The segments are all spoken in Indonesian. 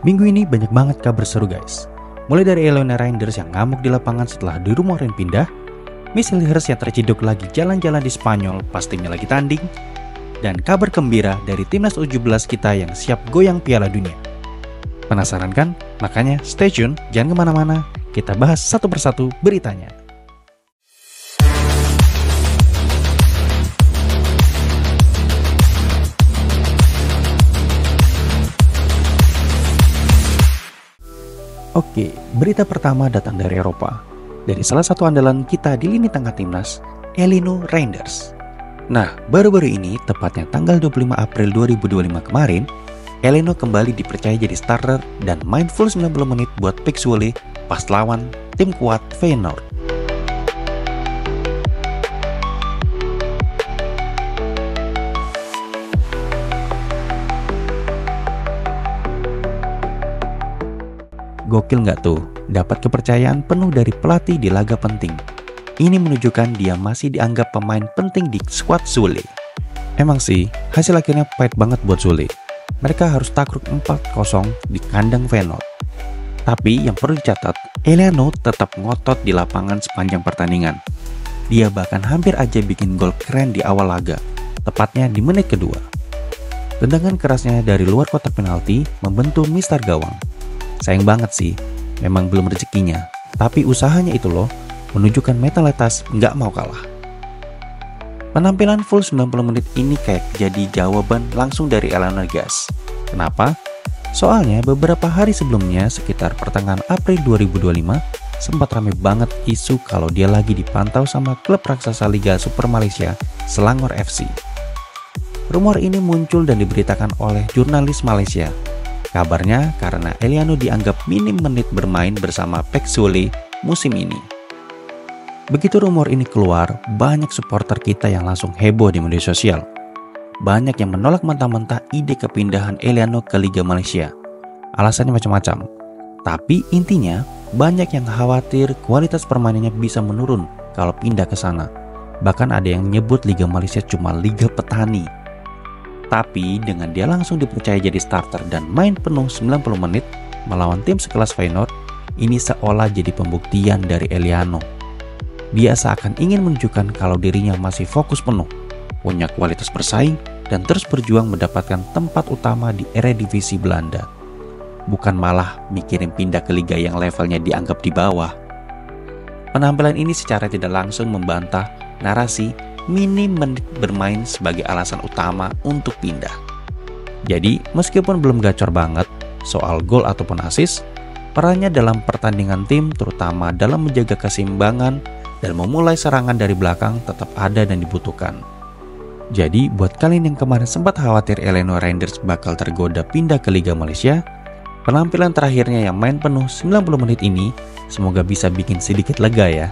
Minggu ini banyak banget kabar seru guys. Mulai dari Eleanor Reinders yang ngamuk di lapangan setelah dirumorin pindah, Michelle Hirst yang terciduk lagi jalan-jalan di Spanyol pas timnya lagi tanding, dan kabar gembira dari timnas U17 kita yang siap goyang Piala Dunia. Penasaran kan? Makanya stay tune, jangan kemana-mana, kita bahas satu persatu beritanya. Oke, berita pertama datang dari Eropa. Dari salah satu andalan kita di lini tengah timnas, Eleanor Reinders. Nah, baru-baru ini, tepatnya tanggal 25 April 2025 kemarin, Eleanor kembali dipercaya jadi starter dan main full 90 menit buat PEC Zwolle pas lawan tim kuat Feyenoord. Gokil nggak tuh, dapat kepercayaan penuh dari pelatih di laga penting. Ini menunjukkan dia masih dianggap pemain penting di skuad Zwolle. Emang sih, hasil akhirnya pahit banget buat Zwolle. Mereka harus takluk 4-0 di kandang Feyenoord. Tapi yang perlu dicatat, Eleanor tetap ngotot di lapangan sepanjang pertandingan. Dia bahkan hampir aja bikin gol keren di awal laga, tepatnya di menit kedua. Tendangan kerasnya dari luar kotak penalti membentur mistar gawang. Sayang banget sih, memang belum rezekinya. Tapi usahanya itu loh, menunjukkan mentalitas nggak mau kalah. Penampilan full 90 menit ini kayak jadi jawaban langsung dari Eleanor Gas. Kenapa? Soalnya beberapa hari sebelumnya, sekitar pertengahan April 2025, sempat rame banget isu kalau dia lagi dipantau sama klub raksasa Liga Super Malaysia, Selangor FC. Rumor ini muncul dan diberitakan oleh jurnalis Malaysia. Kabarnya karena Eleanor dianggap minim menit bermain bersama PEC Zwolle musim ini. Begitu rumor ini keluar, banyak supporter kita yang langsung heboh di media sosial. Banyak yang menolak mentah-mentah ide kepindahan Eleanor ke Liga Malaysia. Alasannya macam-macam. Tapi intinya, banyak yang khawatir kualitas permainannya bisa menurun kalau pindah ke sana. Bahkan ada yang nyebut Liga Malaysia cuma Liga Petani. Tapi dengan dia langsung dipercaya jadi starter dan main penuh 90 menit melawan tim sekelas Feyenoord, ini seolah jadi pembuktian dari Eleanor. Dia seakan ingin menunjukkan kalau dirinya masih fokus penuh, punya kualitas bersaing, dan terus berjuang mendapatkan tempat utama di Eredivisie Belanda. Bukan malah mikirin pindah ke liga yang levelnya dianggap di bawah. Penampilan ini secara tidak langsung membantah narasi minim menit bermain sebagai alasan utama untuk pindah. Jadi, meskipun belum gacor banget soal gol ataupun assist, perannya dalam pertandingan tim terutama dalam menjaga keseimbangan dan memulai serangan dari belakang tetap ada dan dibutuhkan. Jadi, buat kalian yang kemarin sempat khawatir Eleanor Reinders bakal tergoda pindah ke Liga Malaysia, penampilan terakhirnya yang main penuh 90 menit ini semoga bisa bikin sedikit lega ya.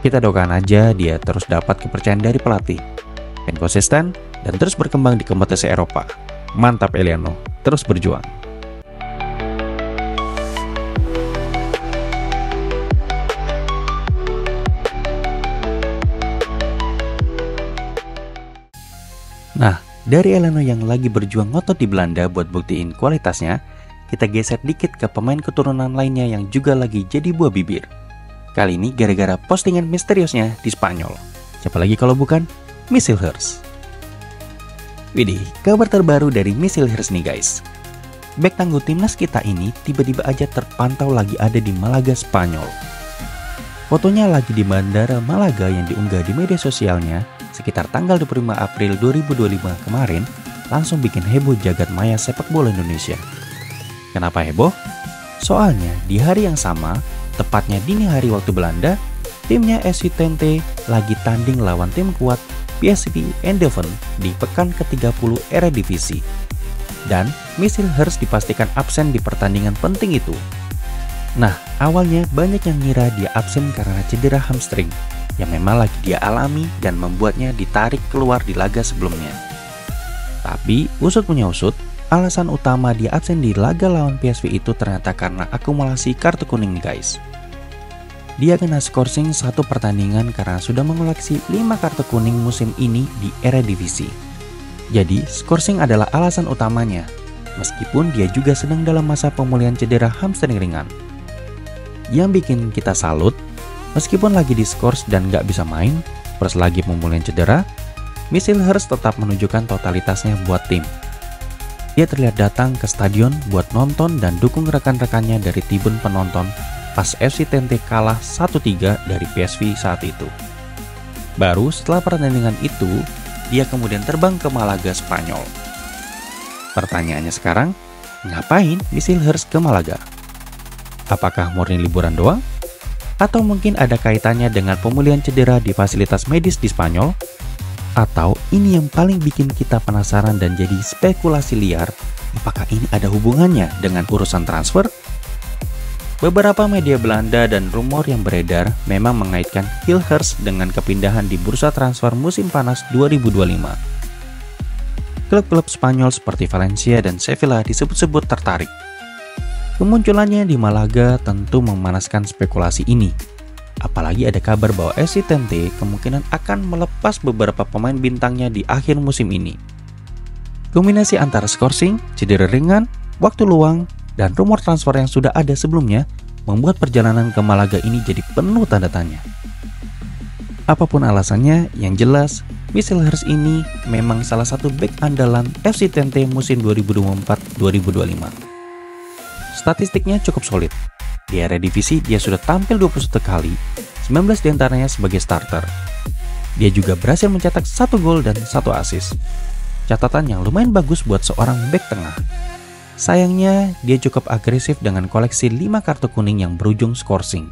Kita doakan aja dia terus dapat kepercayaan dari pelatih, yang konsisten dan terus berkembang di kompetisi Eropa. Mantap Eleanor, terus berjuang. Nah, dari Eleanor yang lagi berjuang ngotot di Belanda buat buktiin kualitasnya, kita geser dikit ke pemain keturunan lainnya yang juga lagi jadi buah bibir. Kali ini gara-gara postingan misteriusnya di Spanyol. Siapa lagi kalau bukan Michelle Hirst. Widih, kabar terbaru dari Michelle Hirst nih guys. Bek tangguh timnas kita ini tiba-tiba aja terpantau lagi ada di Malaga, Spanyol. Fotonya lagi di Bandara Malaga yang diunggah di media sosialnya sekitar tanggal 25 April 2025 kemarin langsung bikin heboh jagat maya sepak bola Indonesia. Kenapa heboh? Soalnya di hari yang sama, tepatnya dini hari waktu Belanda, timnya SV Twente lagi tanding lawan tim kuat PSV Eindhoven di pekan ke-30 Eredivisie. Dan Michelle Hirst dipastikan absen di pertandingan penting itu. Nah, awalnya banyak yang ngira dia absen karena cedera hamstring yang memang lagi dia alami dan membuatnya ditarik keluar di laga sebelumnya. Tapi usut punya usut, alasan utama dia absen di laga lawan PSV itu ternyata karena akumulasi kartu kuning nih guys. Dia kena skorsing satu pertandingan karena sudah mengoleksi 5 kartu kuning musim ini di Eredivisie. Jadi skorsing adalah alasan utamanya. meskipun dia juga sedang dalam masa pemulihan cedera hamstring ringan. Yang bikin kita salut, meskipun lagi diskors dan gak bisa main, plus lagi pemulihan cedera, Chislehurst tetap menunjukkan totalitasnya buat tim. Dia terlihat datang ke stadion buat nonton dan dukung rekan-rekannya dari tribun penonton pas FC Twente kalah 1-3 dari PSV saat itu. Baru setelah pertandingan itu, dia kemudian terbang ke Malaga, Spanyol. Pertanyaannya sekarang, ngapain Chislehurst ke Malaga? Apakah murni liburan doang? Atau mungkin ada kaitannya dengan pemulihan cedera di fasilitas medis di Spanyol? Atau ini yang paling bikin kita penasaran dan jadi spekulasi liar, apakah ini ada hubungannya dengan urusan transfer? Beberapa media Belanda dan rumor yang beredar memang mengaitkan Chislehurst dengan kepindahan di bursa transfer musim panas 2025. Klub-klub Spanyol seperti Valencia dan Sevilla disebut-sebut tertarik. Kemunculannya di Malaga tentu memanaskan spekulasi ini. Apalagi ada kabar bahwa FC Twente kemungkinan akan melepas beberapa pemain bintangnya di akhir musim ini. Kombinasi antara skorsing, cedera ringan, waktu luang, dan rumor transfer yang sudah ada sebelumnya membuat perjalanan ke Malaga ini jadi penuh tanda tanya. Apapun alasannya, yang jelas Chislehurst ini memang salah satu bek andalan FC Twente musim 2024-2025. Statistiknya cukup solid. Di area divisi dia sudah tampil 21 kali, 19 diantaranya sebagai starter. Dia juga berhasil mencetak 1 gol dan 1 assist. Catatan yang lumayan bagus buat seorang bek tengah. Sayangnya, dia cukup agresif dengan koleksi 5 kartu kuning yang berujung skorsing.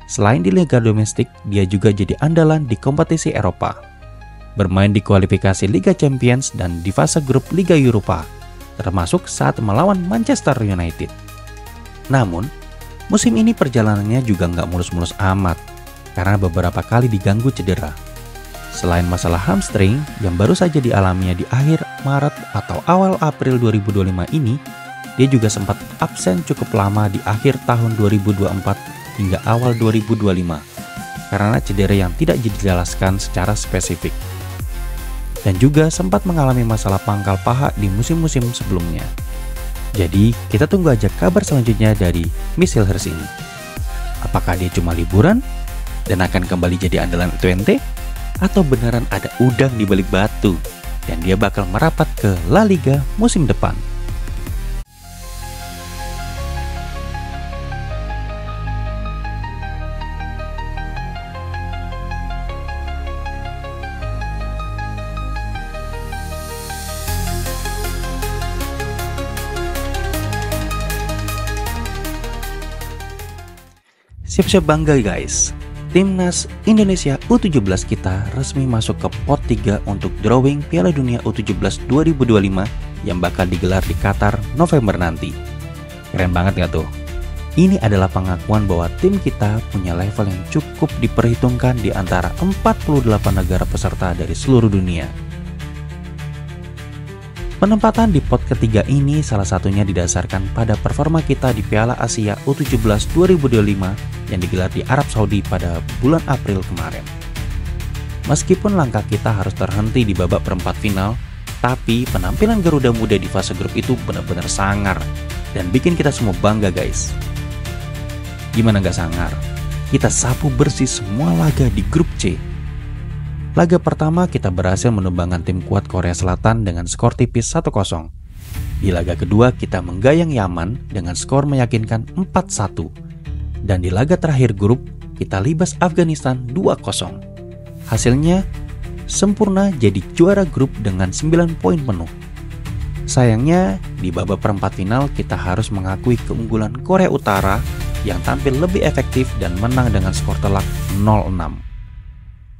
Selain di liga domestik, dia juga jadi andalan di kompetisi Eropa. Bermain di kualifikasi Liga Champions dan di fase grup Liga Eropa, termasuk saat melawan Manchester United. Namun, musim ini perjalanannya juga nggak mulus-mulus amat, karena beberapa kali diganggu cedera. Selain masalah hamstring yang baru saja dialaminya di akhir Maret atau awal April 2025 ini, dia juga sempat absen cukup lama di akhir tahun 2024 hingga awal 2025, karena cedera yang tidak dijelaskan secara spesifik. Dan juga sempat mengalami masalah pangkal paha di musim-musim sebelumnya. Jadi, kita tunggu aja kabar selanjutnya dari Chislehurst ini. Apakah dia cuma liburan dan akan kembali jadi andalan Twente? Atau beneran ada udang di balik batu dan dia bakal merapat ke La Liga musim depan? Siap-siap bangga guys, Timnas Indonesia U17 kita resmi masuk ke pot 3 untuk drawing Piala Dunia U17 2025 yang bakal digelar di Qatar November nanti. Keren banget gak tuh? Ini adalah pengakuan bahwa tim kita punya level yang cukup diperhitungkan di antara 48 negara peserta dari seluruh dunia. Penempatan di pot ketiga ini salah satunya didasarkan pada performa kita di Piala Asia U17 2025 yang digelar di Arab Saudi pada bulan April kemarin. Meskipun langkah kita harus terhenti di babak perempat final, tapi penampilan Garuda Muda di fase grup itu benar-benar sangar dan bikin kita semua bangga guys. Gimana gak sangar? Kita sapu bersih semua laga di grup C. Laga pertama kita berhasil menumbangkan tim kuat Korea Selatan dengan skor tipis 1-0. Di laga kedua kita menggayang Yaman dengan skor meyakinkan 4-1. Dan di laga terakhir grup kita libas Afghanistan 2-0. Hasilnya sempurna jadi juara grup dengan 9 poin penuh. Sayangnya di babak perempat final kita harus mengakui keunggulan Korea Utara yang tampil lebih efektif dan menang dengan skor telak 0-6.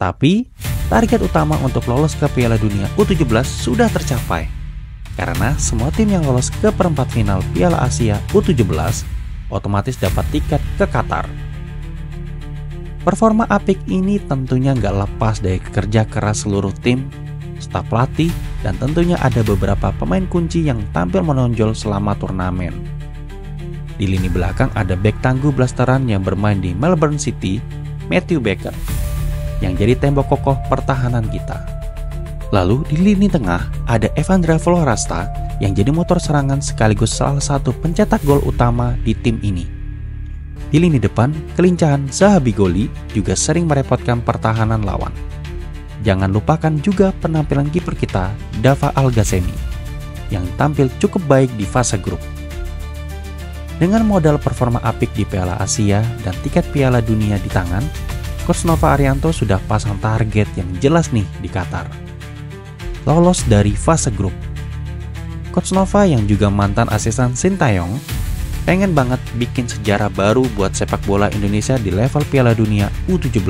Tapi, target utama untuk lolos ke Piala Dunia U17 sudah tercapai. Karena semua tim yang lolos ke perempat final Piala Asia U17 otomatis dapat tiket ke Qatar. Performa apik ini tentunya nggak lepas dari kerja keras seluruh tim, staf pelatih, dan tentunya ada beberapa pemain kunci yang tampil menonjol selama turnamen. Di lini belakang ada bek tangguh blasteran yang bermain di Melbourne City, Matthew Baker, yang jadi tembok kokoh pertahanan kita. Lalu di lini tengah ada Evandra Florasta yang jadi motor serangan sekaligus salah satu pencetak gol utama di tim ini. Di lini depan, kelincahan Zaha Bigoli juga sering merepotkan pertahanan lawan. Jangan lupakan juga penampilan kiper kita, Dava Al-Ghassemi, yang tampil cukup baik di fase grup. Dengan modal performa apik di Piala Asia dan tiket Piala Dunia di tangan, Coach Nova Arianto sudah pasang target yang jelas nih di Qatar. Lolos dari fase grup. Coach Nova yang juga mantan asisten Sintayong pengen banget bikin sejarah baru buat sepak bola Indonesia di level Piala Dunia U17.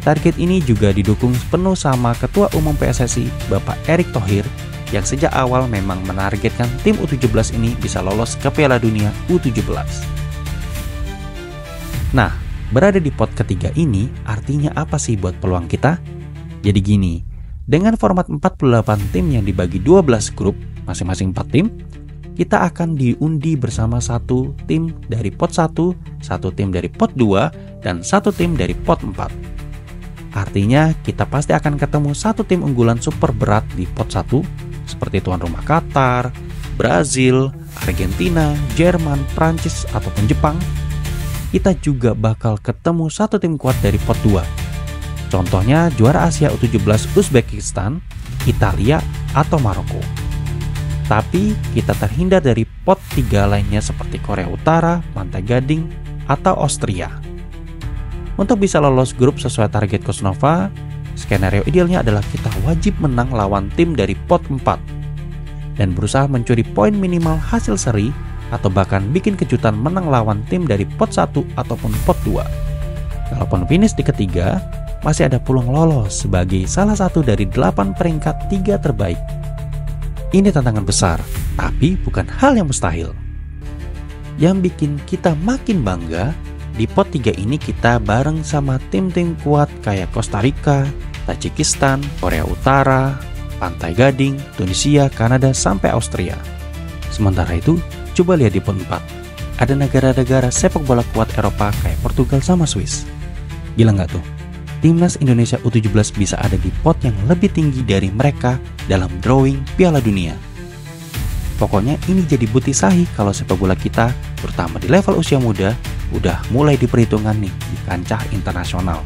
Target ini juga didukung penuh sama Ketua Umum PSSI Bapak Erick Thohir yang sejak awal memang menargetkan tim U17 ini bisa lolos ke Piala Dunia U17. Nah, berada di pot ketiga ini artinya apa sih buat peluang kita? Jadi gini, dengan format 48 tim yang dibagi 12 grup, masing-masing 4 tim, kita akan diundi bersama satu tim dari pot 1, satu tim dari pot 2, dan satu tim dari pot 4. Artinya kita pasti akan ketemu satu tim unggulan super berat di pot 1, seperti tuan rumah Qatar, Brazil, Argentina, Jerman, Prancis, ataupun Jepang. Kita juga bakal ketemu satu tim kuat dari pot 2. Contohnya juara Asia U17 Uzbekistan, Italia, atau Maroko. Tapi kita terhindar dari pot 3 lainnya seperti Korea Utara, Pantai Gading, atau Austria. Untuk bisa lolos grup sesuai target Coach Nova, skenario idealnya adalah kita wajib menang lawan tim dari pot 4 dan berusaha mencuri poin minimal hasil seri atau bahkan bikin kejutan menang lawan tim dari pot 1 ataupun pot 2. Kalaupun finish di ketiga, masih ada peluang lolos sebagai salah satu dari 8 peringkat 3 terbaik. Ini tantangan besar, tapi bukan hal yang mustahil. Yang bikin kita makin bangga, di pot 3 ini kita bareng sama tim-tim kuat kayak Costa Rica, Tajikistan, Korea Utara, Pantai Gading, Tunisia, Kanada, sampai Austria. Sementara itu, coba lihat di pot 4. Ada negara-negara sepak bola kuat Eropa kayak Portugal sama Swiss. Gila nggak tuh? Timnas Indonesia U17 bisa ada di pot yang lebih tinggi dari mereka dalam drawing Piala Dunia. Pokoknya ini jadi bukti sahih kalau sepak bola kita, terutama di level usia muda, udah mulai diperhitungkan nih di kancah internasional.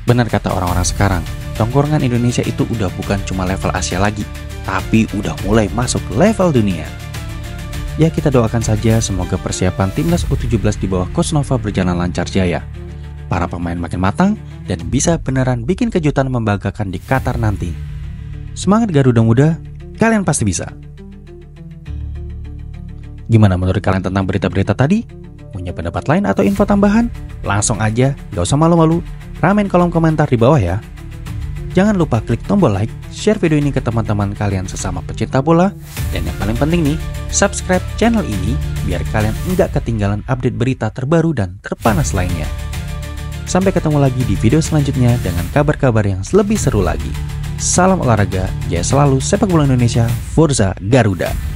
Benar kata orang-orang sekarang, tongkrongan Indonesia itu udah bukan cuma level Asia lagi, tapi udah mulai masuk level dunia. Ya kita doakan saja semoga persiapan Timnas U17 di bawah Coach Nova berjalan lancar jaya. Para pemain makin matang dan bisa beneran bikin kejutan membanggakan di Qatar nanti. Semangat Garuda Muda, kalian pasti bisa. Gimana menurut kalian tentang berita-berita tadi? Punya pendapat lain atau info tambahan? Langsung aja, gak usah malu-malu, ramein kolom komentar di bawah ya. Jangan lupa klik tombol like, share video ini ke teman-teman kalian sesama pecinta bola, dan yang paling penting nih, subscribe channel ini biar kalian nggak ketinggalan update berita terbaru dan terpanas lainnya. Sampai ketemu lagi di video selanjutnya dengan kabar-kabar yang lebih seru lagi. Salam olahraga, jaya selalu sepak bola Indonesia, Forza Garuda.